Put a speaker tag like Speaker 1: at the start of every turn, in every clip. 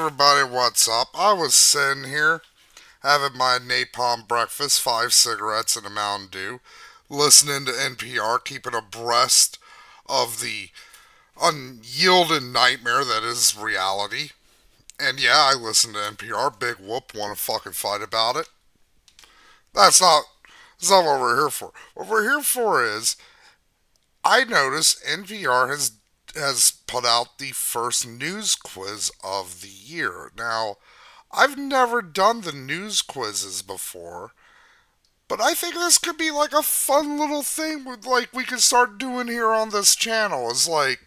Speaker 1: everybody, what's up? I was sitting here having my napalm breakfast, 5 cigarettes and a Mountain Dew, listening to NPR, keeping abreast of the unyielding nightmare that is reality. And yeah, I listen to NPR. Big whoop, want to fucking fight about it. That's not that's not what we're here for. What we're here for is I noticed NPR has put out the first news quiz of the year. Now, I've never done the news quizzes before, but I think this could be like a fun little thing with like we could start doing here on this channel. Is like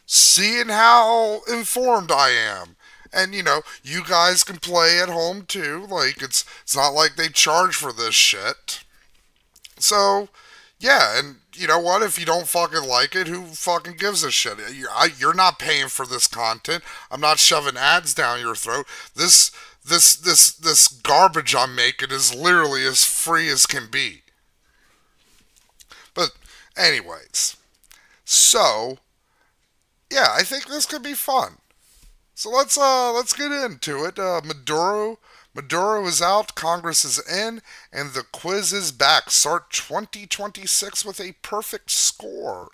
Speaker 1: seeing how informed I am. And you guys can play at home too. Like it's not like they charge for this shit. So, yeah, and you know what? If you don't fucking like it, who fucking gives a shit? You're not paying for this content. I'm not shoving ads down your throat. This garbage I'm making is literally as free as can be. But, anyways, so yeah, I think this could be fun. So let's get into it. Maduro is out, Congress is in, and the quiz is back. Start 2026 with a perfect score.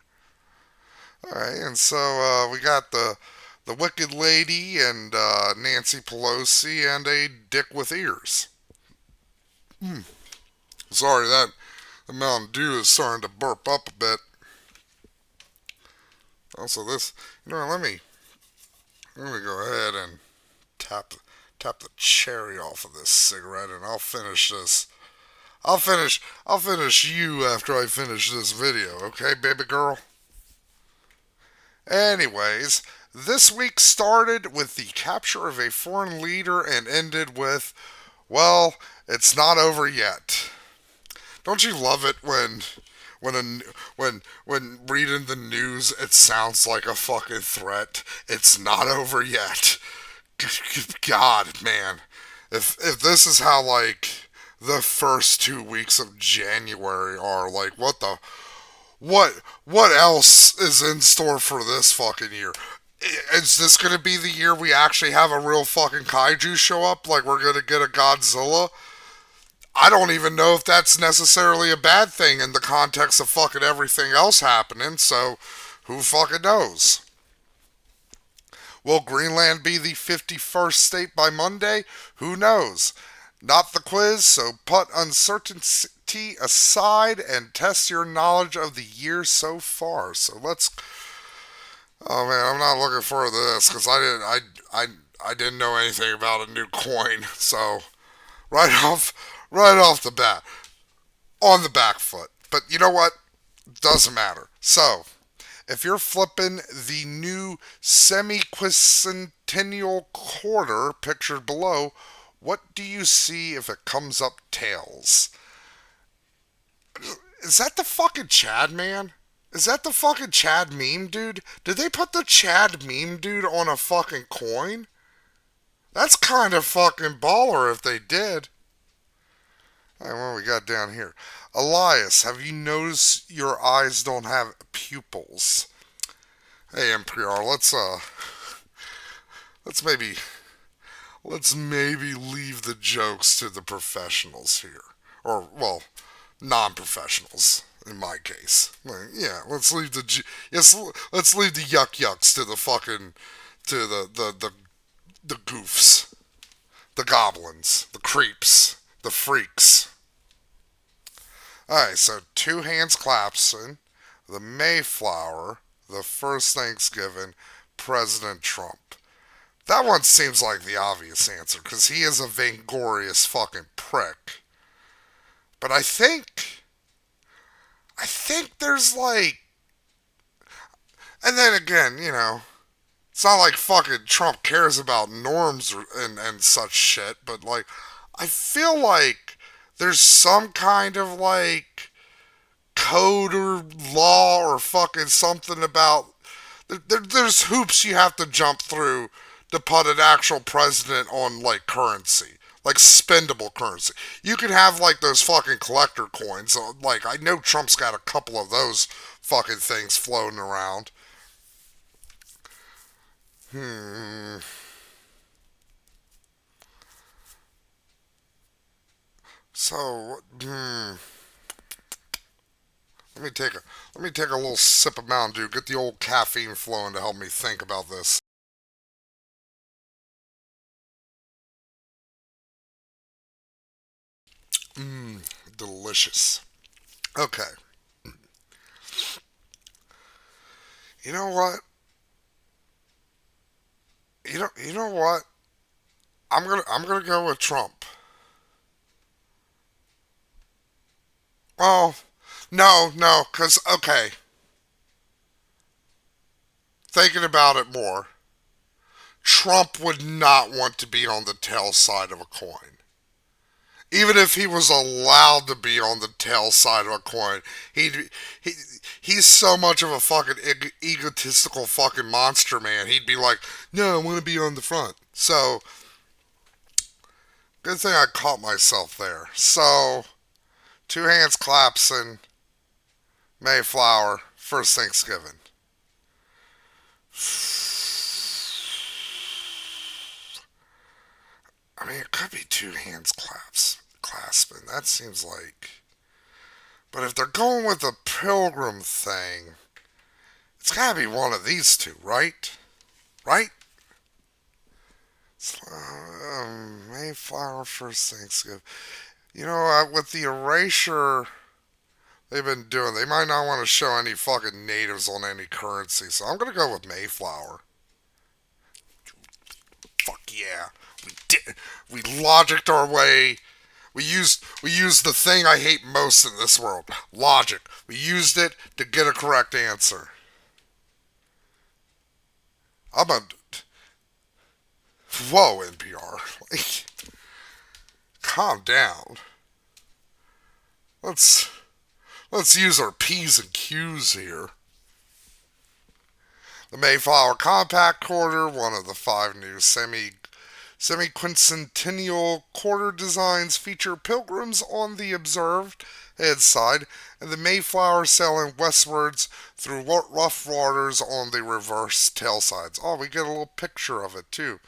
Speaker 1: All right, and so we got the Wicked Lady and Nancy Pelosi and a dick with ears. Sorry, that the Mountain Dew is starting to burp up a bit. Also, this, let me go ahead and tap tap the cherry off of this cigarette, and I'll finish this. I'll finish you after I finish this video, okay, baby girl? Anyways, this week started with the capture of a foreign leader and ended with, well, it's not over yet. Don't you love it when when reading the news it sounds like a fucking threat? It's not over yet. God, man. If this is how like the first 2 weeks of January are, like what else is in store for this fucking year? Is this gonna be the year we actually have a real fucking kaiju show up? Like we're gonna get a Godzilla? I don't even know if that's necessarily a bad thing in the context of fucking everything else happening, so who fucking knows? Will Greenland be the 51st state by Monday? Who knows? Not the quiz, so put uncertainty aside and test your knowledge of the year so far. So let's. Oh man, I'm not looking forward to this because I didn't know anything about a new coin. So right off right off the bat, on the back foot. But you know what? Doesn't matter. So if you're flipping the new semi-quicentennial quarter pictured below, what do you see if it comes up tails? Is that the fucking Chad man? Is that the fucking Chad meme dude? Did they put the Chad meme dude on a fucking coin? That's kind of fucking baller if they did. Alright, what we got down here? Elias, have you noticed your eyes don't have pupils? Hey NPR, let's maybe let's maybe leave the jokes to the professionals here. Or well, non-professionals in my case. Like, yeah, let's leave the yuck yucks to the fucking to the goofs, the goblins, the creeps, the freaks. Alright, so two hands clapping, the Mayflower, the first Thanksgiving, President Trump. That one seems like the obvious answer, because he is a vainglorious fucking prick. But I think there's like, and then again, it's not like fucking Trump cares about norms and such shit, but like, I feel like there's some kind of like code or law or fucking something about there's hoops you have to jump through to put an actual president on like currency, like spendable currency. You can have like those fucking collector coins. Like I know Trump's got a couple of those fucking things floating around. Hmm. So, let me take a little sip of Mountain Dew. Get the old caffeine flowing to help me think about this. Mmm, delicious. Okay, you know what? You know what? I'm gonna go with Trump. Well, no, cause okay, thinking about it more, Trump would not want to be on the tail side of a coin. Even if he was allowed to be on the tail side of a coin, he he's so much of a fucking egotistical fucking monster, man. He'd be like, "No, I want to be on the front." So good thing I caught myself there. So two hands claps and Mayflower first Thanksgiving. I mean, it could be two hands clasping. That seems like. But if they're going with the pilgrim thing, it's gotta be one of these two, right? Right? Mayflower first Thanksgiving. You know, with the erasure they've been doing, they might not want to show any fucking natives on any currency. So I'm gonna go with Mayflower. Fuck yeah, we did. We logicked our way. We used the thing I hate most in this world, logic. We used it to get a correct answer. I'm a whoa NPR. Like, calm down. Let's let's use our P's and Q's here. The Mayflower Compact Quarter, one of the five new semi-quincentennial quarter designs, feature pilgrims on the observed head side and the Mayflower sailing westwards through rough waters on the reverse tail sides. Oh, we get a little picture of it too.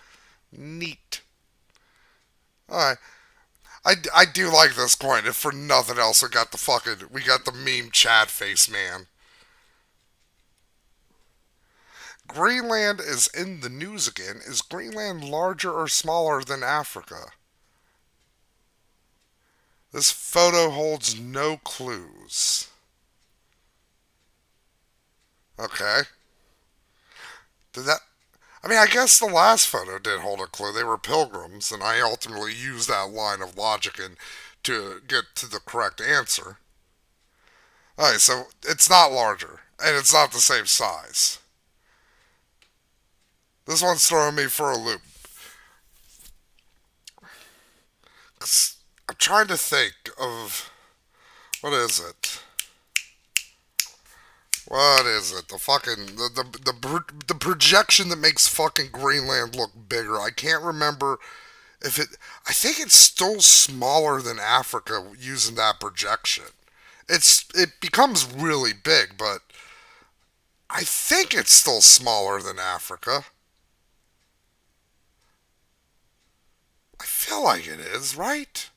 Speaker 1: Neat. Alright. I do like this coin. If for nothing else, we got the meme Chad face man. Greenland is in the news again. Is Greenland larger or smaller than Africa? This photo holds no clues. Okay. Did that. I mean, I guess the last photo did hold a clue. They were pilgrims, and I ultimately used that line of logic to get to the correct answer. Alright, so it's not larger, and it's not the same size. This one's throwing me for a loop. 'Cause I'm trying to think of. What is it? What is it? The fucking the projection that makes fucking Greenland look bigger. I can't remember if it. I think it's still smaller than Africa using that projection. It becomes really big, but I think it's still smaller than Africa. I feel like it is, right?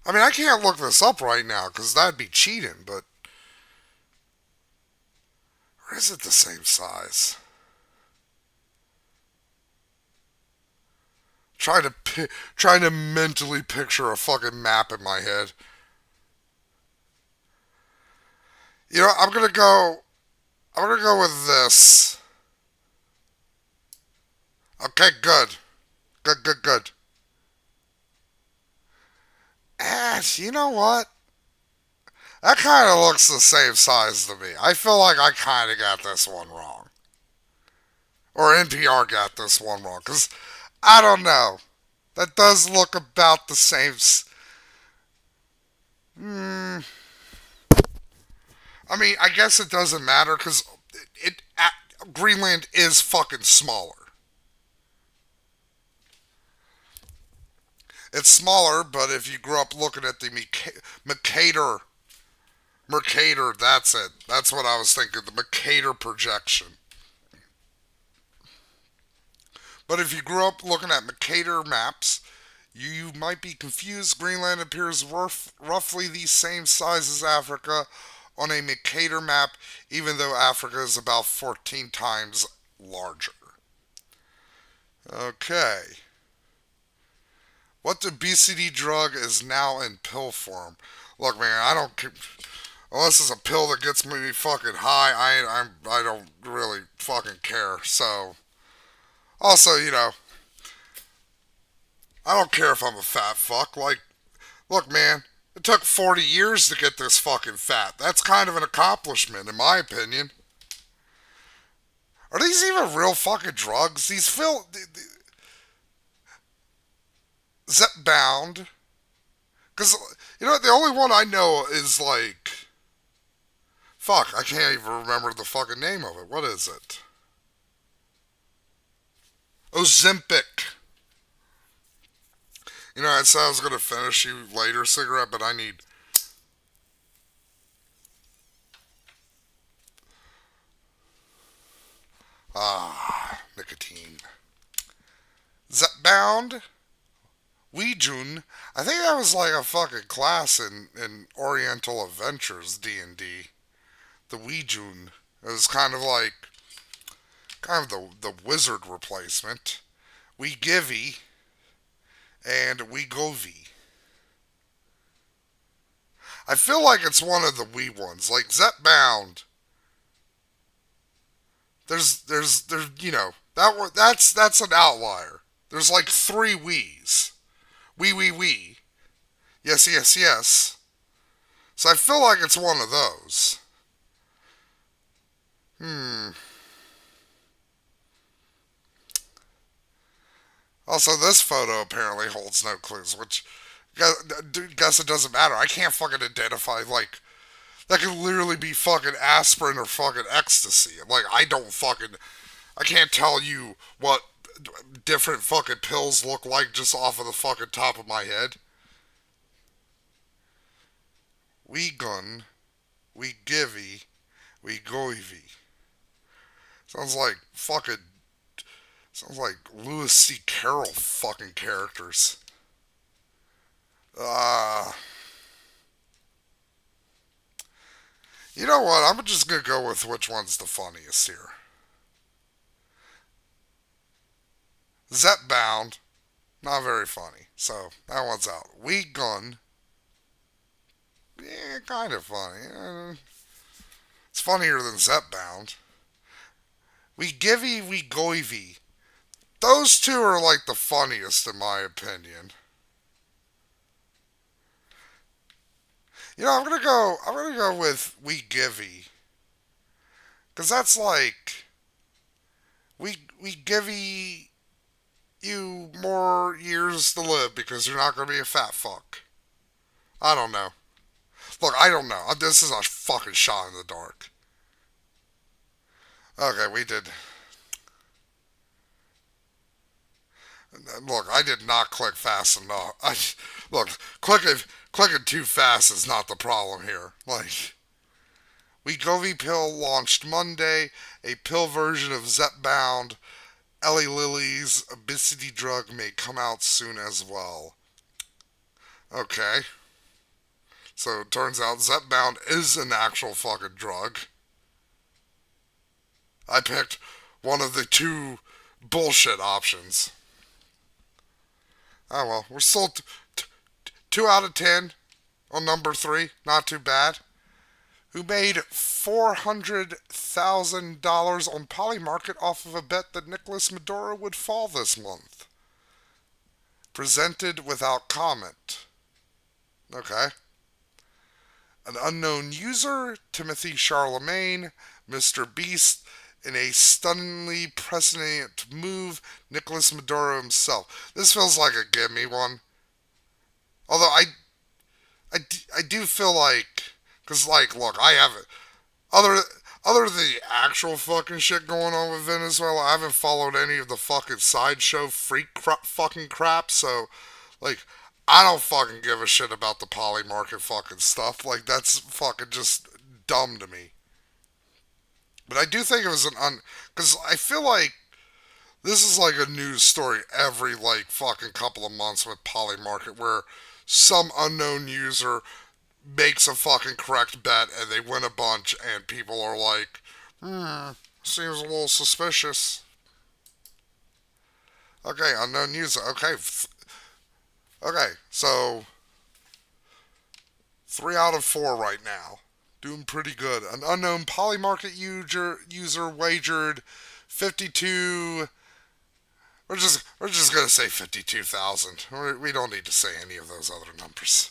Speaker 1: I mean, I can't look this up right now because that'd be cheating. But or is it the same size? Trying to mentally picture a fucking map in my head. You know, I'm gonna go with this. Okay, good, good. You know what? That kind of looks the same size to me. I feel like I kind of got this one wrong, or NPR got this one wrong, cause I don't know. That does look about the same. Hmm. I mean, I guess it doesn't matter because Greenland is fucking smaller. It's smaller, but if you grew up looking at the Mercator, that's it. That's what I was thinking. The Mercator projection. But if you grew up looking at Mercator maps, You might be confused. Greenland appears roughly the same size as Africa on a Mercator map, even though Africa is about 14 times larger. Okay. What obesity drug is now in pill form? Look, man, I don't. Unless it's a pill that gets me fucking high, I don't really fucking care. So, also, I don't care if I'm a fat fuck. Like, look, man, it took 40 years to get this fucking fat. That's kind of an accomplishment, in my opinion. Are these even real fucking drugs? These feel zip bound. Because, the only one I know is like. Fuck, I can't even remember the fucking name of it. What is it? Ozempic. I said I was going to finish you later, cigarette, but I need. Nicotine. Zepbound? Weejun. I think that was like a fucking class in Oriental Adventures D&D. The Weejun. It was kind of the wizard replacement. We Givey and We Govy. I feel like it's one of the wee ones. Like Zepbound. There's that's an outlier. There's like three wees. Wee. Yes, yes, yes. So I feel like it's one of those. Hmm. Also, this photo apparently holds no clues, which guess it doesn't matter. I can't fucking identify like that could literally be fucking aspirin or fucking ecstasy. Like I can't tell you what different fucking pills look like just off of the fucking top of my head. We gun, we givey, we goivy. Sounds like fucking sounds like Lewis C. Carroll fucking characters. Uh you know what? I'm just gonna go with which one's the funniest here. Zep bound, not very funny. So that one's out. We gun, yeah, kind of funny. It's funnier than Zep bound. We givey, we goivy. Those two are like the funniest in my opinion. I'm gonna go with we givey. Cause that's like we givey you more years to live because you're not gonna be a fat fuck. I don't know. Look, I don't know. This is a fucking shot in the dark. Okay, we did. Look, I did not click fast enough. Look, clicking too fast is not the problem here. Like, Wegovy pill launched Monday, a pill version of Zepbound. Ellie Lilly's obesity drug may come out soon as well. Okay, so it turns out Zepbound is an actual fucking drug. I picked one of the two bullshit options. Oh well, we're still 2 out of 10 on number 3. Not too bad. Who made $400,000 on Polymarket off of a bet that Nicolas Maduro would fall this month. Presented without comment. Okay. An unknown user, Timothy Charlemagne, Mr. Beast, in a stunningly prescient move, Nicolas Maduro himself. This feels like a gimme one. Although I do feel like, because like, look, I haven't other other than the actual fucking shit going on with Venezuela, I haven't followed any of the fucking sideshow fucking crap. So, like, I don't fucking give a shit about the poly market fucking stuff. Like, that's fucking just dumb to me. But I do think it was because I feel like This is like a news story every like fucking couple of months with Polymarket where some unknown user makes a fucking correct bet and they win a bunch and people are like, seems a little suspicious. Okay, unknown user. Okay, okay. So 3 out of 4 right now, doing pretty good. An unknown Polymarket user wagered 52. We're just gonna say 52,000. We don't need to say any of those other numbers.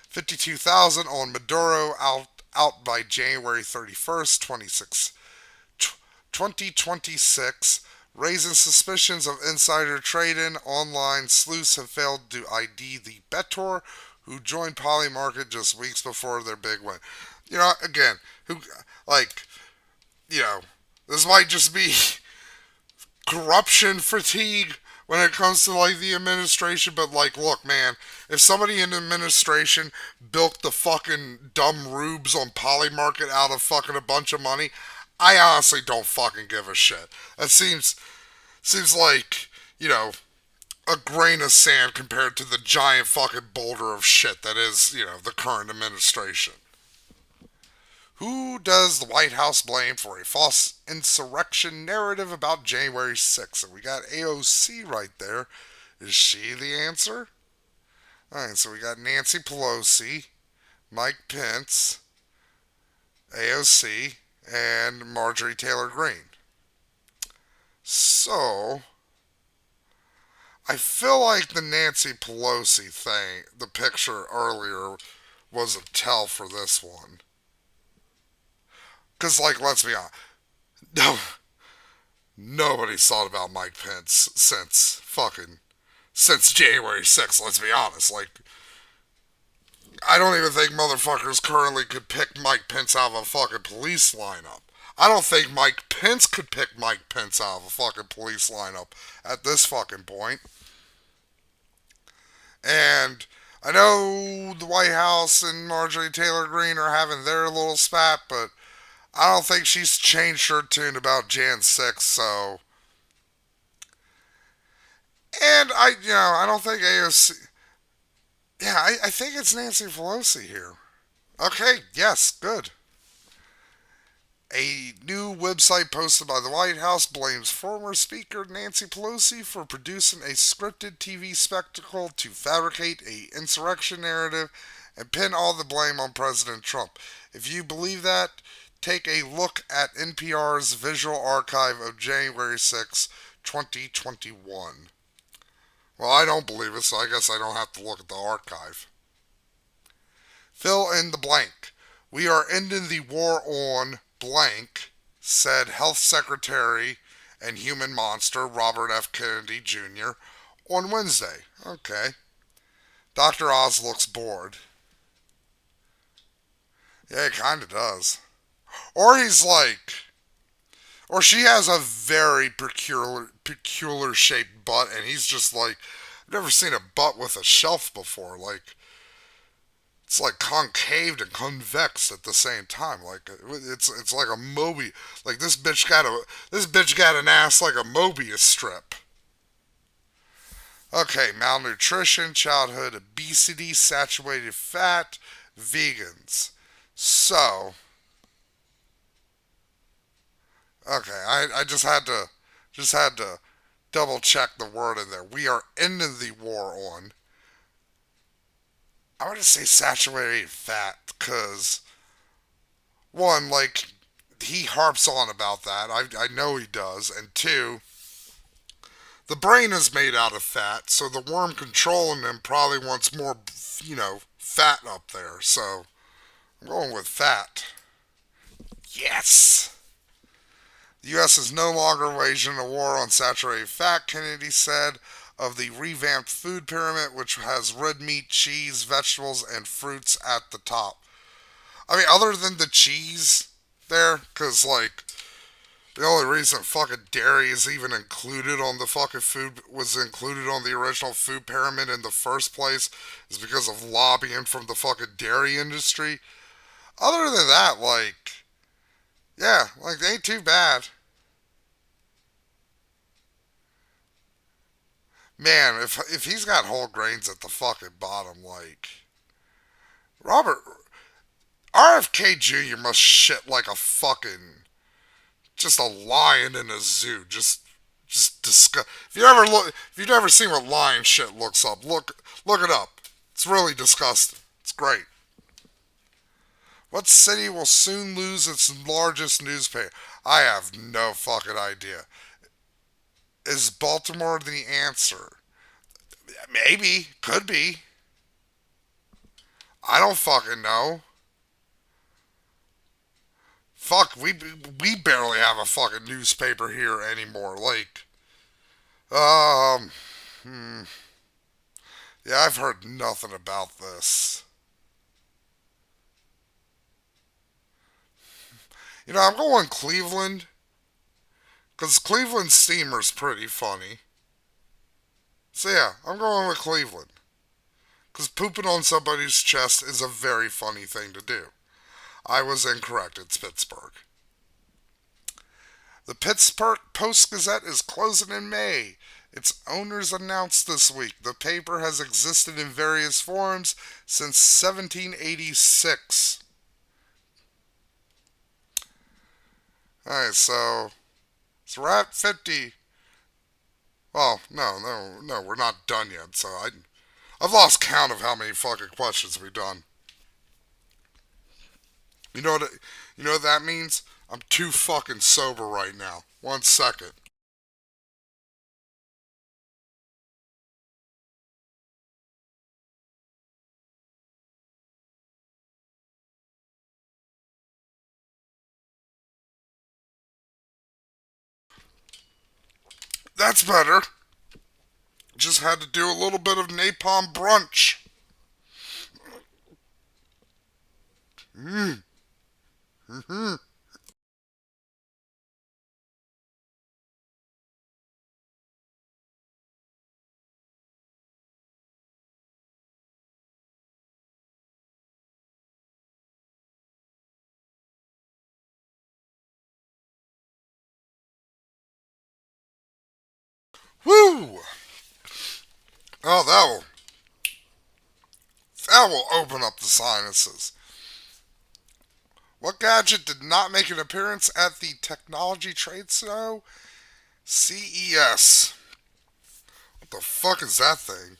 Speaker 1: 52,000 on Maduro out by January 31st, 2026, raising suspicions of insider trading. Online sleuths have failed to ID the bettor who joined Polymarket just weeks before their big win. Again, who like you know, this might just be corruption fatigue when it comes to like the administration, but like, look, man, if somebody in the administration built the fucking dumb rubes on Polymarket out of fucking a bunch of money, I honestly don't fucking give a shit. That seems like, you know, a grain of sand compared to the giant fucking boulder of shit that is, the current administration. Who does the White House blame for a false insurrection narrative about January 6th? And we got AOC right there. Is she the answer? Alright, so we got Nancy Pelosi, Mike Pence, AOC, and Marjorie Taylor Greene. So, I feel like the Nancy Pelosi thing, the picture earlier, was a tell for this one. Because, like, let's be honest, no, nobody's thought about Mike Pence since January 6th, let's be honest. Like, I don't even think motherfuckers currently could pick Mike Pence out of a fucking police lineup. I don't think Mike Pence could pick Mike Pence out of a fucking police lineup at this fucking point. And I know the White House and Marjorie Taylor Greene are having their little spat, but I don't think she's changed her tune about Jan 6th, so. And I don't think AOC. Yeah, I think it's Nancy Pelosi here. Okay, yes, good. A new website posted by the White House blames former Speaker Nancy Pelosi for producing a scripted TV spectacle to fabricate a insurrection narrative and pin all the blame on President Trump. If you believe that, take a look at NPR's visual archive of January 6, 2021. Well, I don't believe it, so I guess I don't have to look at the archive. Fill in the blank. We are ending the war on blank, said Health Secretary and human monster Robert F. Kennedy Jr. on Wednesday. Okay. Dr. Oz looks bored. Yeah, he kind of does. Or he's like, or she has a very peculiar shaped butt, and he's just like, I've never seen a butt with a shelf before. Like, it's like concaved and convex at the same time. Like it's like a Mobius. Like this bitch got an ass like a Mobius strip. Okay, malnutrition, childhood obesity, saturated fat, vegans. So, okay, I just had to double check the word in there. We are ending the war on. I want to say saturated fat because one, like he harps on about that. I know he does, and two, the brain is made out of fat, so the worm controlling them probably wants more, fat up there. So I'm going with fat. Yes. The U.S. is no longer waging a war on saturated fat, Kennedy said, of the revamped food pyramid, which has red meat, cheese, vegetables, and fruits at the top. I mean, other than the cheese there, because, like, the only reason fucking dairy is even included on the fucking food, was included on the original food pyramid in the first place, is because of lobbying from the fucking dairy industry. Other than that, like, yeah, like, they ain't too bad. Man, if he's got whole grains at the fucking bottom, like Robert RFK Jr. must shit like a fucking just a lion in a zoo. Just disgust. If you've ever seen what lion shit looks up, look it up. It's really disgusting. It's great. What city will soon lose its largest newspaper? I have no fucking idea. Is Baltimore the answer? Maybe. Could be. I don't fucking know. Fuck, we barely have a fucking newspaper here anymore. Like, um, hmm. Yeah, I've heard nothing about this. I'm going Cleveland because Cleveland Steamer's pretty funny. So yeah, I'm going with Cleveland because pooping on somebody's chest is a very funny thing to do. I was incorrect. It's Pittsburgh. The Pittsburgh Post Gazette is closing in May. Its owners announced this week. The paper has existed in various forms since 1786. Alright, so we're at 50. Well, no, we're not done yet. I've lost count of how many fucking questions we've done. You know what? You know what that means? I'm too fucking sober right now. 1 second. That's better. Just had to do a little bit of napalm brunch. Mm. Hmm. Woo! Oh, that will open up the sinuses. What gadget did not make an appearance at the technology trade show? CES. What the fuck is that thing?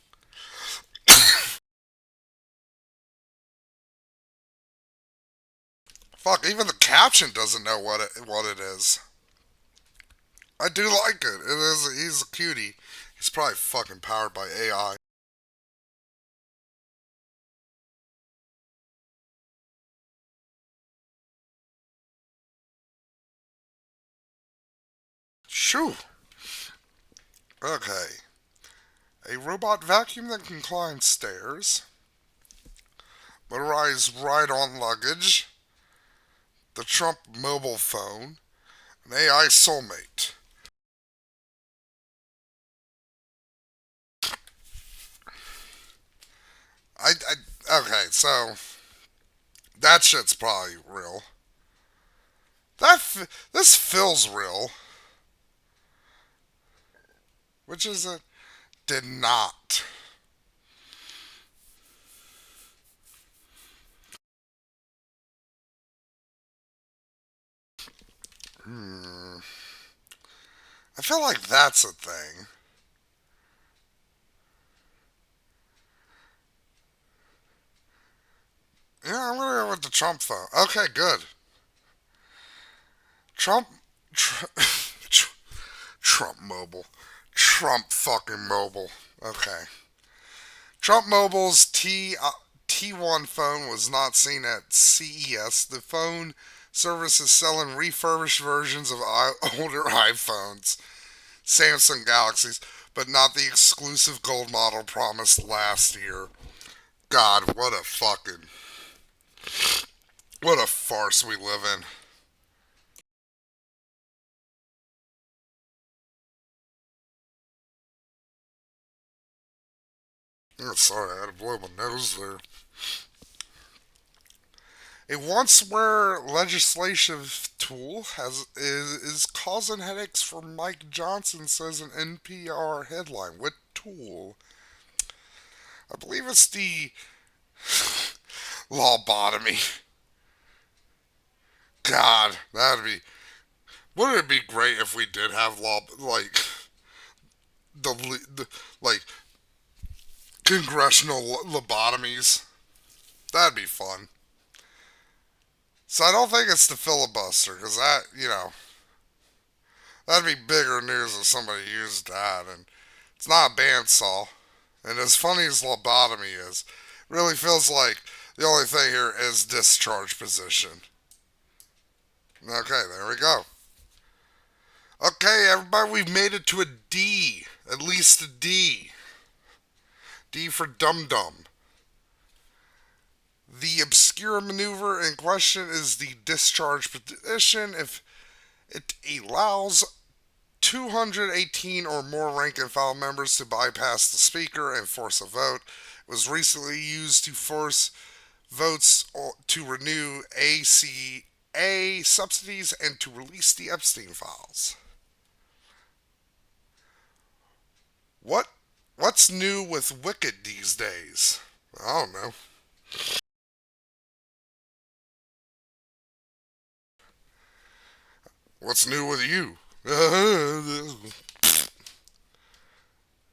Speaker 1: Fuck, even the caption doesn't know what it is. I do like it. It is. He's a cutie. He's probably fucking powered by AI. Shoo. Okay. A robot vacuum that can climb stairs. Motorized ride-on luggage. The Trump mobile phone. An AI soulmate. Okay, so that shit's probably real. This feels real, which is it did not. Hmm. I feel like that's a thing. Yeah, I'm gonna go with the Trump phone. Okay, good. Trump, tr- Trump mobile, Trump fucking mobile. Okay. Trump Mobile's T1 phone was not seen at CES. The phone service is selling refurbished versions of older iPhones, Samsung Galaxies, but not the exclusive gold model promised last year. God, what a farce we live in. Oh, sorry, I had to blow my nose there. A once-aware legislative tool is causing headaches for Mike Johnson, says an NPR headline. What tool. I believe it's the lobotomy. God, that'd be. Wouldn't it be great if we did have like the like congressional lobotomies? That'd be fun. So I don't think it's the filibuster because that'd be bigger news if somebody used that, and it's not a bandsaw. And as funny as lobotomy is, it really feels like the only thing here is discharge position. Okay, there we go. Okay, everybody, we've made it to a D. At least a D. D for dum dum. The obscure maneuver in question is the discharge position. If it allows 218 or more rank and file members to bypass the speaker and force a vote. It was recently used to force votes to renew ACA subsidies and to release the Epstein files. What what's new with Wicked these days? I don't know. What's new with you?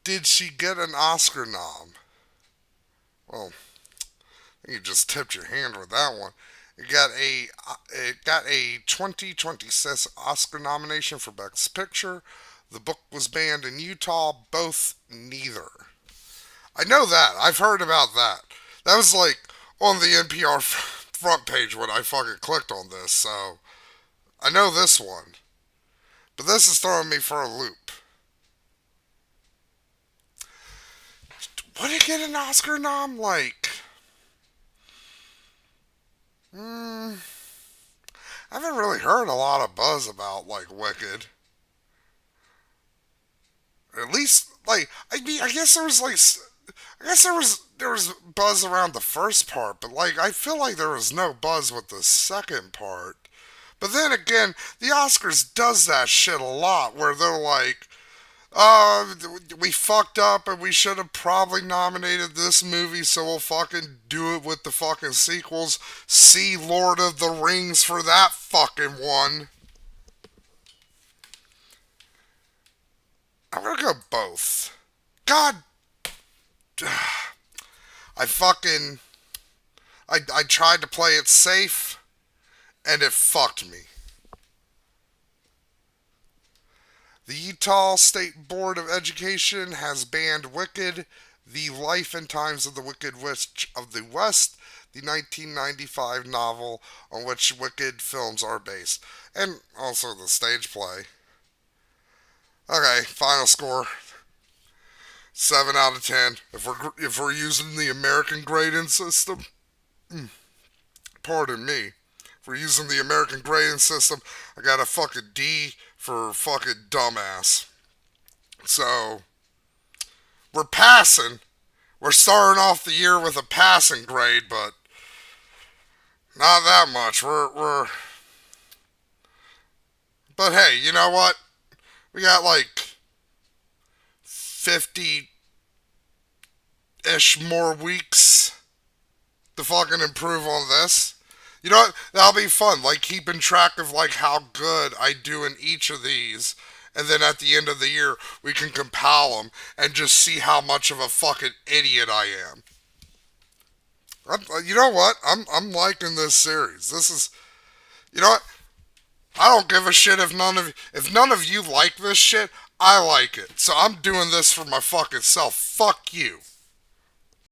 Speaker 1: Did she get an Oscar nom? Well, you just tipped your hand with that one. It got a 2026 Oscar nomination for Best Picture. The book was banned in Utah. Both neither. I know that. I've heard about that. That was like on the NPR front page when I fucking clicked on this. So I know this one, but this is throwing me for a loop. Would it get an Oscar nom? Like, hmm, I haven't really heard a lot of buzz about like Wicked. At least, like, I mean, I guess there was like, I guess there was buzz around the first part, but like, I feel like there was no buzz with the second part. But then again, the Oscars does that shit a lot, where they're like, uh, we fucked up and we should have probably nominated this movie, so we'll fucking do it with the fucking sequels. See Lord of the Rings for that fucking one. I'm gonna go both. God, I fucking, I tried to play it safe and it fucked me. The Utah State Board of Education has banned Wicked, the life and times of the Wicked Witch of the West, the 1995 novel on which Wicked films are based, and also the stage play. Okay, final score 7 out of 10. If we're using the American grading system, pardon me. If we're using the American grading system, I got a fucking D for fucking dumbass. So we're passing. We're starting off the year with a passing grade, but not that much. But hey, you know what? We got like 50 ish more weeks to fucking improve on this. You know what? That'll be fun. Like keeping track of like how good I do in each of these. And then at the end of the year, we can compile them and just see how much of a fucking idiot I am. You know what? I'm liking this series. This is, you know what? I don't give a shit if none of you like this shit. I like it. So I'm doing this for my fucking self. Fuck you.